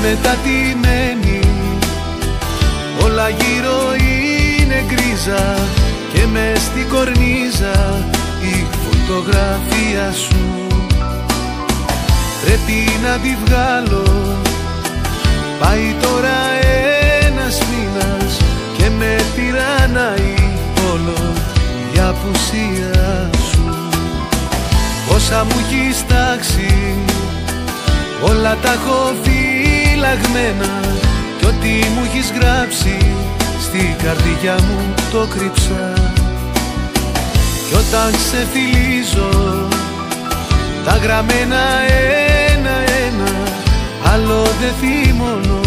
μετατιμένη, όλα γύρω είναι γκρίζα και μες στην κορνίζα η φωτογραφία σου. Πρέπει να τη βγάλω, πάει τώρα ένας μήνας και με τυραννάει όλο η απουσία σου. Όσα μου έχεις τάξει, όλα τα έχω φυλαγμένα κι ό,τι μου έχεις γράψει στην καρδιά μου το κρύψα. Κι όταν ξεφυλίζω τα γραμμένα ένα-ένα, άλλο δεν θυμώνω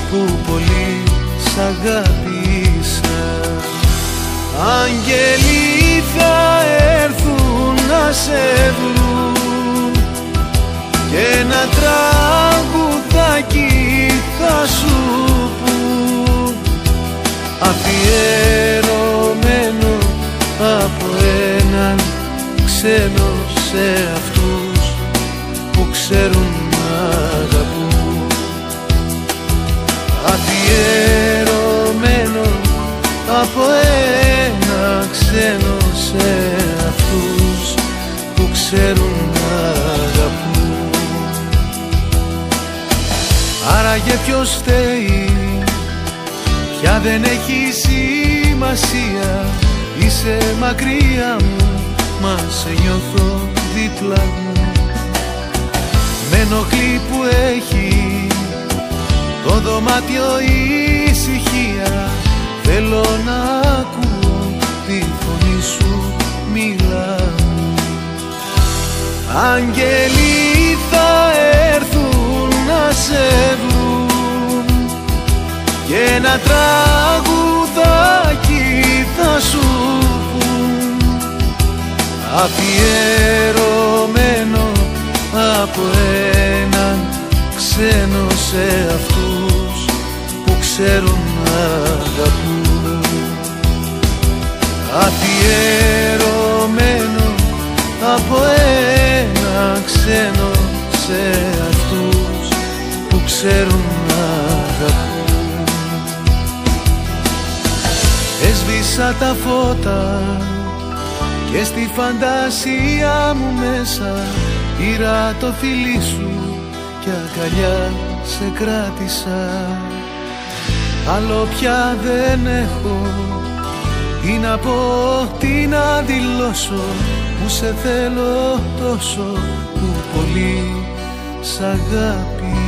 που πολύ σ' αγάπησα. Άγγελοι θα έρθουν να σε βρουν και ένα τραγουδάκι θα σου πουν, αφιερωμένο από έναν ξένο σε αυτούς που ξέρουν να αγαπούν. Αφιερωμένο από ένα ξένο σε αυτούς που ξέρουν να αγαπούν. Άραγε ποιος φταίει, πια δεν έχει σημασία, είσαι μακριά μου, μα σε νιώθω δίπλα μου. Μ' ενοχλεί που έχει το δωμάτιο ησυχία, θέλω να ακούω τη φωνή σου, μίλα μου. Άγγελοι θα έρθουν να σε βρουν και ένα τραγουδάκι θα σου πουν, αφιερωμένο από έναν ξένο σε αυτούς που ξέρουν να αγαπούν. Αφιερωμένο από έναν ξένο σε αυτούς που ξέρουν να αγαπούν. Έσβησα τα φώτα και στη φαντασία μου μέσα πήρα το φιλί σου κι αγκαλιά σε κράτησα. Άλλο πια δεν έχω, τι να πω, τι να δηλώσω, που σε θέλω τόσο, που πολύ σ' αγάπη.